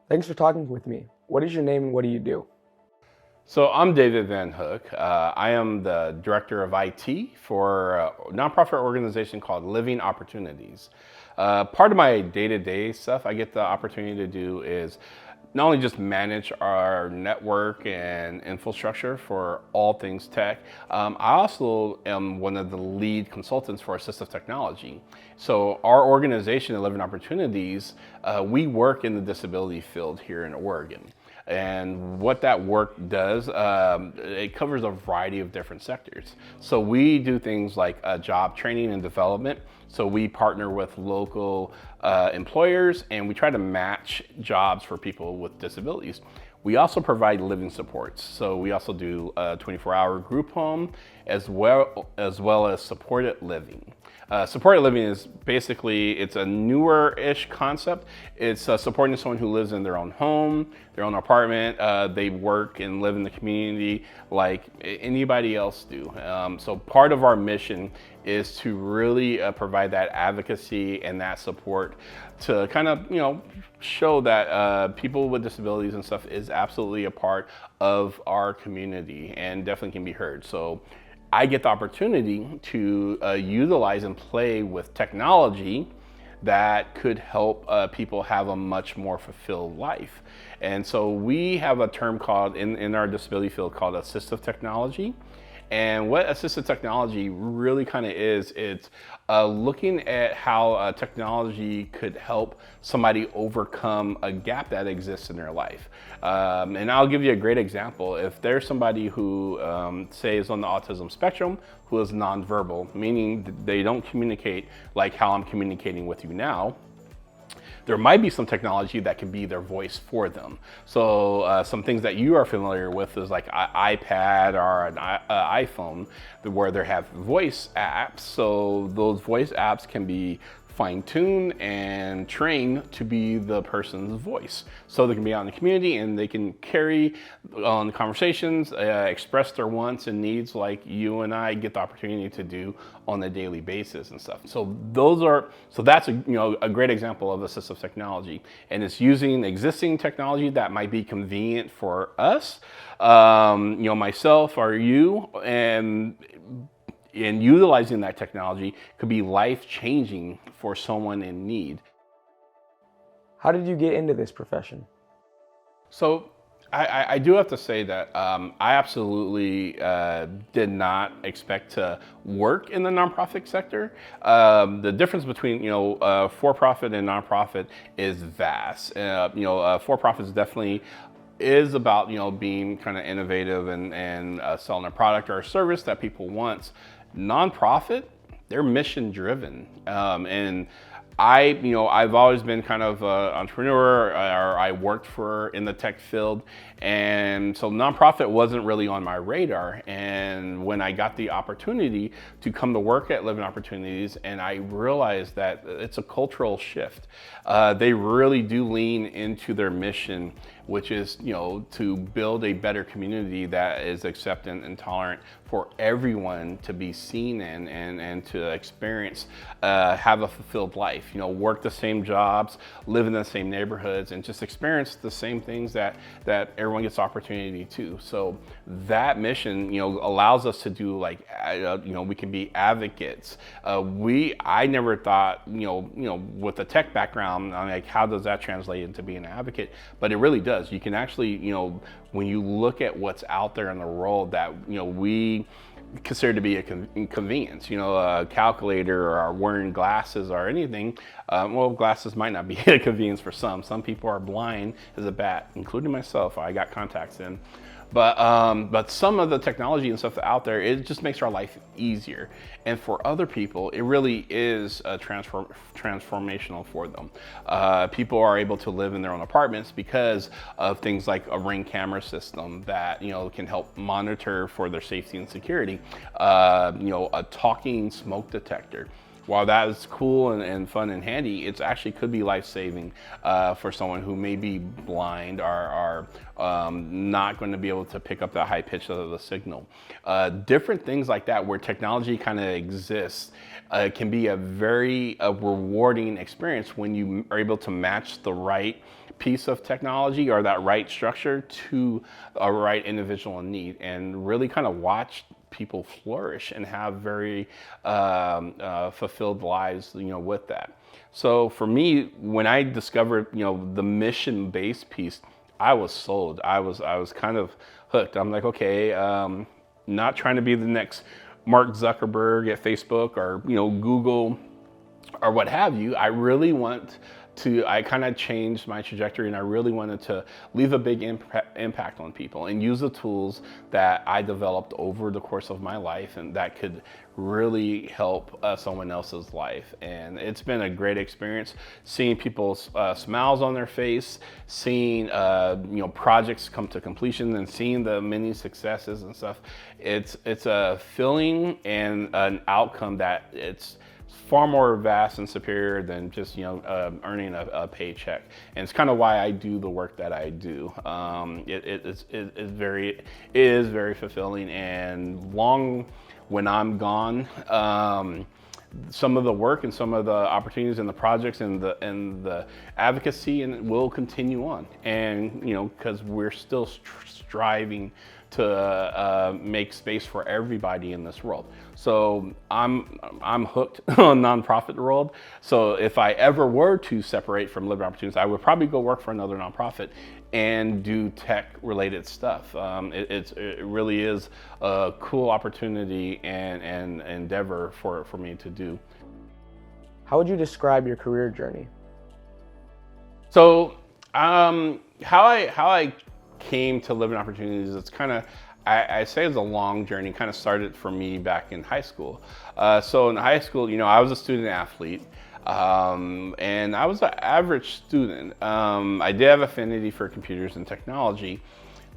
Thanks for talking with me. What is your name and what do you do? So I'm David Van Hook. I am the director of IT for a nonprofit organization called Living Opportunities. Part of my day-to-day stuff I get the opportunity to do is not only just manage our network and infrastructure for all things tech, I also am one of the lead consultants for assistive technology. So our organization at Living Opportunities, we work in the disability field here in Oregon. And what that work does, it covers a variety of different sectors. So we do things like job training and development. So we partner with local employers and we try to match jobs for people with disabilities. We also provide living supports. So we also do a 24-hour group home as well as supported living. Supported living is basically, it's a newer-ish concept. It's supporting someone who lives in their own home, their own apartment. They work and live in the community like anybody else do. So part of our mission is to really provide that advocacy and that support to kind of, show that people with disabilities and stuff is absolutely a part of our community and definitely can be heard. So I get the opportunity to utilize and play with technology that could help people have a much more fulfilled life. And so we have a term called, in our disability field, called assistive technology. And what assistive technology really kind of is, it's looking at how technology could help somebody overcome a gap that exists in their life. And I'll give you a great example. If there's somebody who, say, is on the autism spectrum, who is nonverbal, meaning they don't communicate like how I'm communicating with you now, there might be some technology that can be their voice for them. So some things that you are familiar with is like an iPad or an iPhone, where they have voice apps. So those voice apps can be fine-tuned and trained to be the person's voice. So they can be out in the community and they can carry on conversations, express their wants and needs like you and I get the opportunity to do on a daily basis and stuff. So that's a great example of assistive technology. And it's using existing technology that might be convenient for us, myself or you, and utilizing that technology could be life-changing for someone in need. How did you get into this profession? So I do have to say that I absolutely did not expect to work in the nonprofit sector. The difference between for-profit and nonprofit is vast. For-profit is definitely is about being kind of innovative and selling a product or a service that people want. Nonprofit, they're mission driven, and I've always been kind of an entrepreneur, or I worked in the tech field, and so nonprofit wasn't really on my radar. And when I got the opportunity to come to work at Living Opportunities, and I realized that it's a cultural shift. They really do lean into their mission, which is to build a better community that is accepting and tolerant for everyone to be seen in and to experience, have a fulfilled life. Work the same jobs, live in the same neighborhoods, and just experience the same things that everyone gets opportunity to. So that mission, allows us to do we can be advocates. I never thought, with a tech background, I'm like, how does that translate into being an advocate? But it really does. You can actually, when you look at what's out there in the world that, we consider to be a inconvenience, a calculator or wearing glasses or anything. Glasses might not be a convenience for some. Some people are blind as a bat, including myself. I got contacts in. But some of the technology and stuff out there, it just makes our life easier. And for other people, it really is transformational for them. People are able to live in their own apartments because of things like a Ring camera system that can help monitor for their safety and security. A talking smoke detector. while that is cool and fun and handy, it actually could be life-saving for someone who may be blind or not going to be able to pick up the high pitch of the signal. Different things like that where technology kind of exists can be a very rewarding experience when you are able to match the right piece of technology or that right structure to a right individual in need, and really kind of watch people flourish and have very fulfilled lives, with that. So for me, when I discovered, the mission-based piece, I was sold. I was kind of hooked. I'm like, okay, not trying to be the next Mark Zuckerberg at Facebook or, Google or what have you. I kind of changed my trajectory, and I really wanted to leave a big impact on people and use the tools that I developed over the course of my life and that could really help someone else's life. And it's been a great experience seeing people's smiles on their face, seeing projects come to completion, and seeing the many successes and stuff. It's a feeling and an outcome that it's far more vast and superior than just earning a paycheck, and it's kind of why I do the work that I do. It is very fulfilling, and long when I'm gone, some of the work and some of the opportunities and the projects and the advocacy and will continue on, and because we're still striving to make space for everybody in this world. So I'm hooked on nonprofit world. So if I ever were to separate from Living Opportunities, I would probably go work for another nonprofit and do tech related stuff. It really is a cool opportunity and endeavor for me to do. How would you describe your career journey? So how I came to Living Opportunities, it's kind of, I say it's a long journey, kind of started for me back in high school. So in high school, I was a student athlete, and I was an average student. I did have affinity for computers and technology,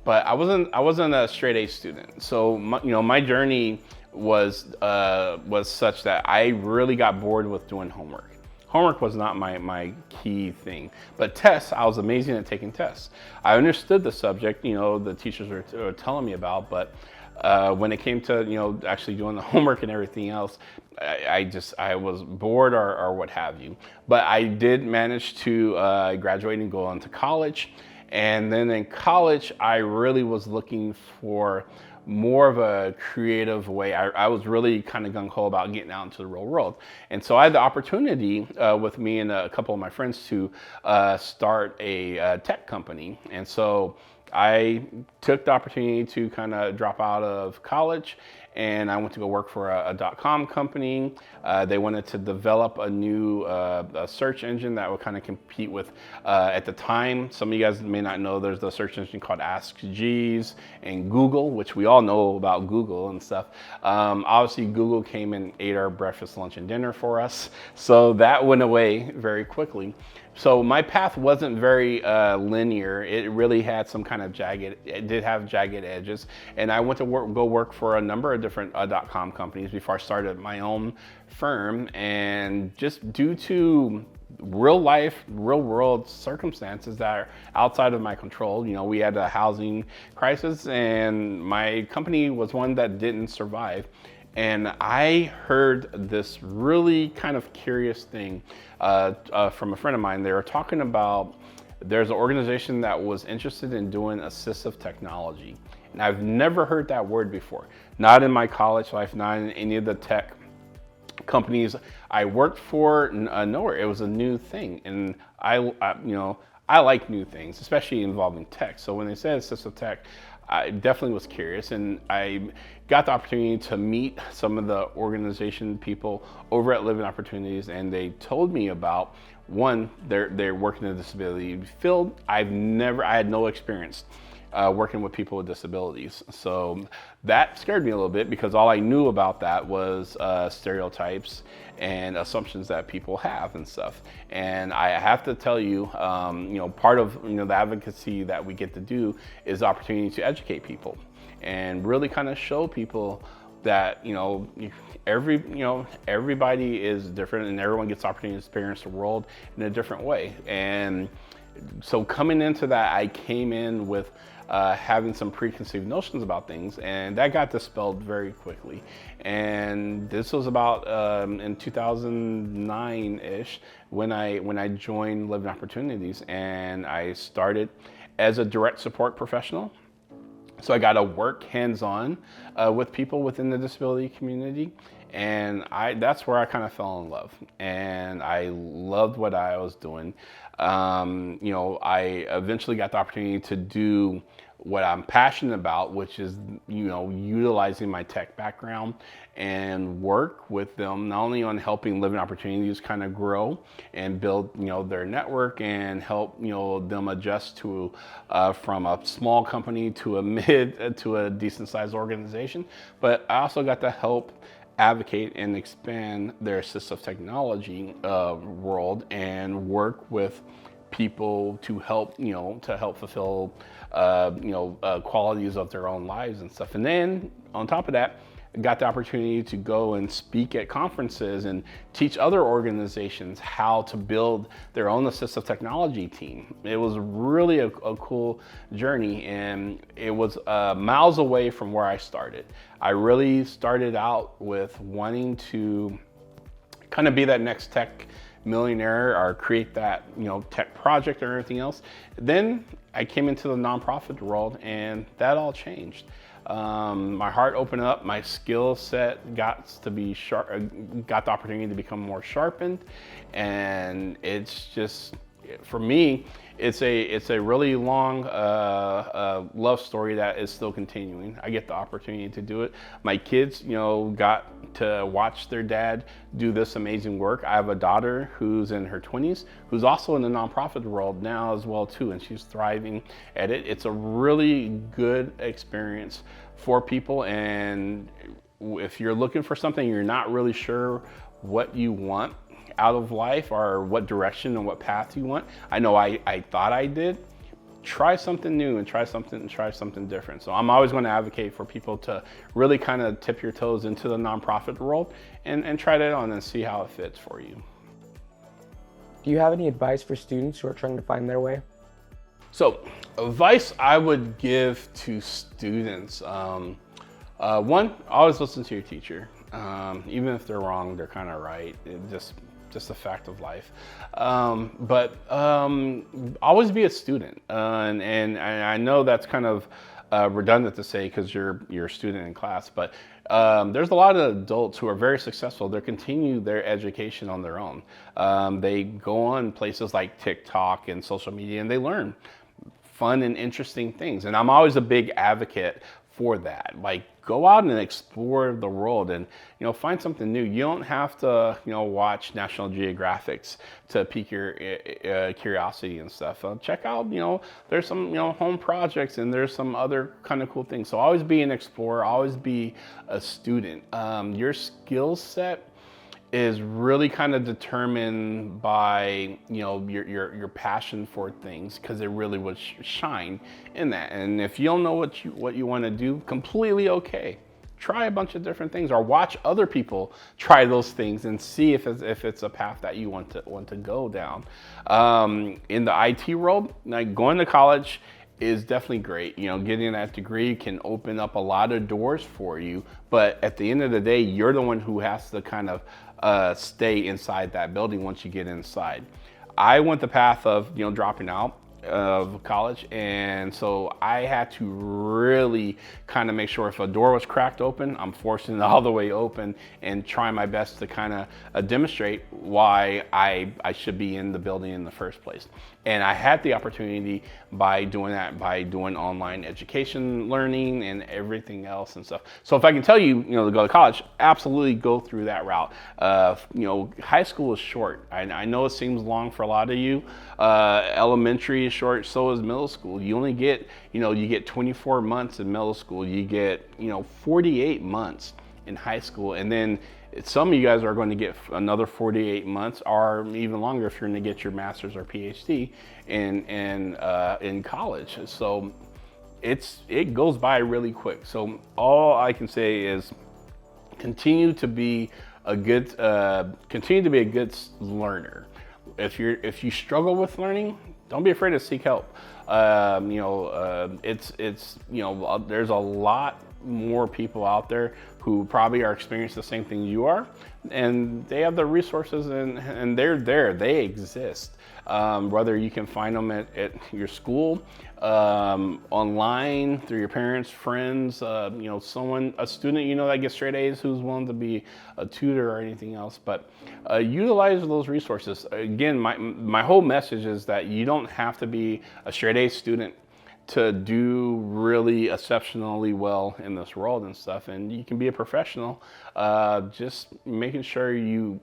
but I wasn't a straight A student. So my journey was such that I really got bored with doing homework. Homework was not my key thing, but tests, I was amazing at taking tests. I understood the subject, the teachers were telling me about, but when it came to, actually doing the homework and everything else, I was bored or what have you. But I did manage to graduate and go on to college. And then in college, I really was looking for more of a creative way. I was really kind of gung-ho about getting out into the real world. And so I had the opportunity with me and a couple of my friends to start a tech company. And so I took the opportunity to kind of drop out of college, and I went to go work for a .com company. They wanted to develop a new search engine that would kind of compete with, at the time, some of you guys may not know, there's the search engine called Ask Jeeves and Google, which we all know about Google and stuff. Obviously, Google came and ate our breakfast, lunch, and dinner for us. So that went away very quickly. So my path wasn't very linear. It really had some kind of it did have jagged edges. And I went to go work for a number of different .com companies before I started my own firm. And just due to real world circumstances that are outside of my control, we had a housing crisis, and my company was one that didn't survive. And I heard this really kind of curious thing from a friend of mine. They were talking about there's an organization that was interested in doing assistive technology. And I've never heard that word before. Not in my college life, not in any of the tech companies I worked for, nowhere. It was a new thing. And I like new things, especially involving tech. So when they said assistive tech, I definitely was curious, and I got the opportunity to meet some of the organization people over at Living Opportunities, and they told me about, one, they're working in the disability field. I had no experience working with people with disabilities. So that scared me a little bit, because all I knew about that was stereotypes and assumptions that people have and stuff. And I have to tell you, part of the advocacy that we get to do is the opportunity to educate people and really kind of show people that, everybody is different and everyone gets the opportunity to experience the world in a different way. And so coming into that, I came in with having some preconceived notions about things, and that got dispelled very quickly. And this was about in 2009-ish when I joined Living Opportunities, and I started as a direct support professional. So I got to work hands-on with people within the disability community, and that's where I kind of fell in love, and I loved what I was doing. I eventually got the opportunity to do what I'm passionate about, which is, utilizing my tech background and work with them, not only on helping Living Opportunities kind of grow and build, their network and help, them adjust to, from a small company to a decent sized organization. But I also got to help advocate and expand their assistive technology world and work with people to help fulfill qualities of their own lives and stuff. And then on top of that, I got the opportunity to go and speak at conferences and teach other organizations how to build their own assistive technology team. It was really a cool journey, and it was miles away from where I started. I really started out with wanting to kind of be that next tech millionaire or create that tech project or everything else. Then I came into the nonprofit world, and that all changed. My heart opened up, my skill set got to be sharp, got the opportunity to become more sharpened, and it's just, for me, it's a really long love story that is still continuing. I get the opportunity to do it. My kids, got to watch their dad do this amazing work. I have a daughter who's in her 20s, who's also in the nonprofit world now as well too, and she's thriving at it. It's a really good experience for people, and if you're looking for something, you're not really sure what you want out of life or what direction and what path you want. I know I thought I did. Try something new and try something different. So I'm always going to advocate for people to really kind of tip your toes into the nonprofit world and try that on and see how it fits for you. Do you have any advice for students who are trying to find their way? So advice I would give to students, one, always listen to your teacher. Even if they're wrong, they're kind of right. Just a fact of life. But always be a student. And I know that's kind of redundant to say because you're a student in class, but there's a lot of adults who are very successful. They continue their education on their own. They go on places like TikTok and social media, and they learn fun and interesting things. And I'm always a big advocate for that. Like, go out and explore the world and, find something new. You don't have to, watch National Geographics to pique your curiosity and stuff. Check out, there's some, home projects, and there's some other kind of cool things. So always be an explorer, always be a student. Your skill set is really kind of determined by your passion for things, because it really would shine in that. And if you don't know what you want to do, completely okay. Try a bunch of different things, or watch other people try those things and see if it's a path that you want to go down. In the IT world, like, going to college is definitely great. Getting that degree can open up a lot of doors for you, but at the end of the day, you're the one who has to kind of stay inside that building once you get inside. I went the path of dropping out of college, and so I had to really kind of make sure if a door was cracked open, I'm forcing it all the way open and trying my best to kind of demonstrate why I should be in the building in the first place. And I had the opportunity by doing that, by doing online education, learning, and everything else and stuff. So if I can tell you, to go to college, absolutely go through that route. High school is short. I know it seems long for a lot of you. Elementary is short, so is middle school. You only get, you get 24 months in middle school. You get, 48 months in high school, and then some of you guys are going to get another 48 months or even longer if you're going to get your master's or PhD in college. So it goes by really quick. So all I can say is continue to be a good learner. If you struggle with learning, don't be afraid to seek help. There's a lot more people out there who probably are experiencing the same thing you are, and they have the resources, and they're there, they exist. Whether you can find them at your school, online, through your parents, friends, a student that gets straight A's who's willing to be a tutor or anything else. But utilize those resources. Again, my whole message is that you don't have to be a straight A student to do really exceptionally well in this world and stuff, and you can be a professional. Just making sure you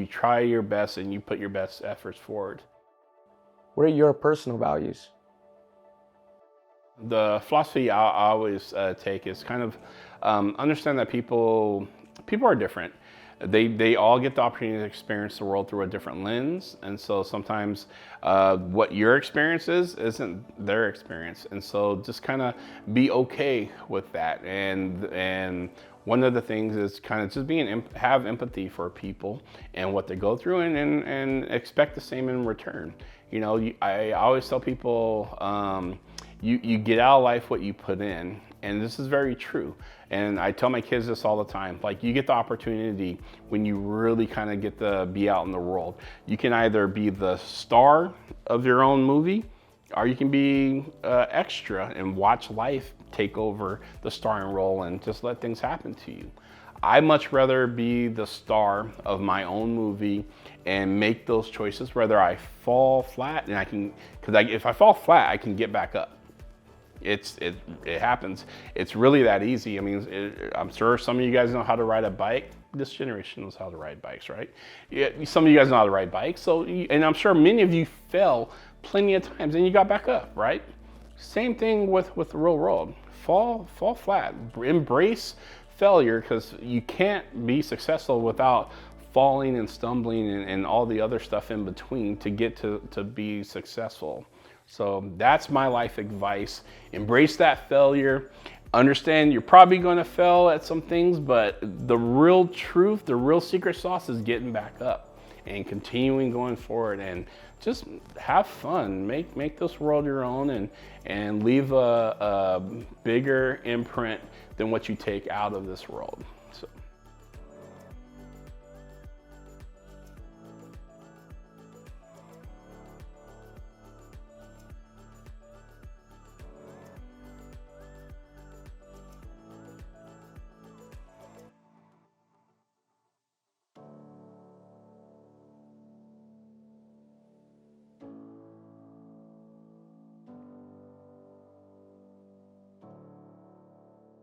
try your best and you put your best efforts forward. What are your personal values? The philosophy I always take is kind of understand that people are different. They all get the opportunity to experience the world through a different lens, and so sometimes what your experience isn't their experience, and so just kind of be okay with that. And one of the things is kind of just have empathy for people and what they go through, and expect the same in return. I always tell people, you get out of life what you put in, and this is very true. And I tell my kids this all the time, like, you get the opportunity when you really kind of get to be out in the world. You can either be the star of your own movie, or you can be extra and watch life take over the starring role and just let things happen to you. I much rather be the star of my own movie and make those choices, whether I fall flat, and if I fall flat, I can get back up. It happens. It's really that easy. I mean, I'm sure some of you guys know how to ride a bike. This generation knows how to ride bikes, right? Yeah, some of you guys know how to ride bikes. And I'm sure many of you fell plenty of times and you got back up, right? Same thing with the real world. Fall flat. Embrace failure, because you can't be successful without falling and stumbling and all the other stuff in between to get to be successful. So that's my life advice. Embrace that failure. Understand you're probably going to fail at some things, but the real truth, the real secret sauce is getting back up and continuing going forward, and just have fun. Make this world your own, and leave a bigger imprint than what you take out of this world.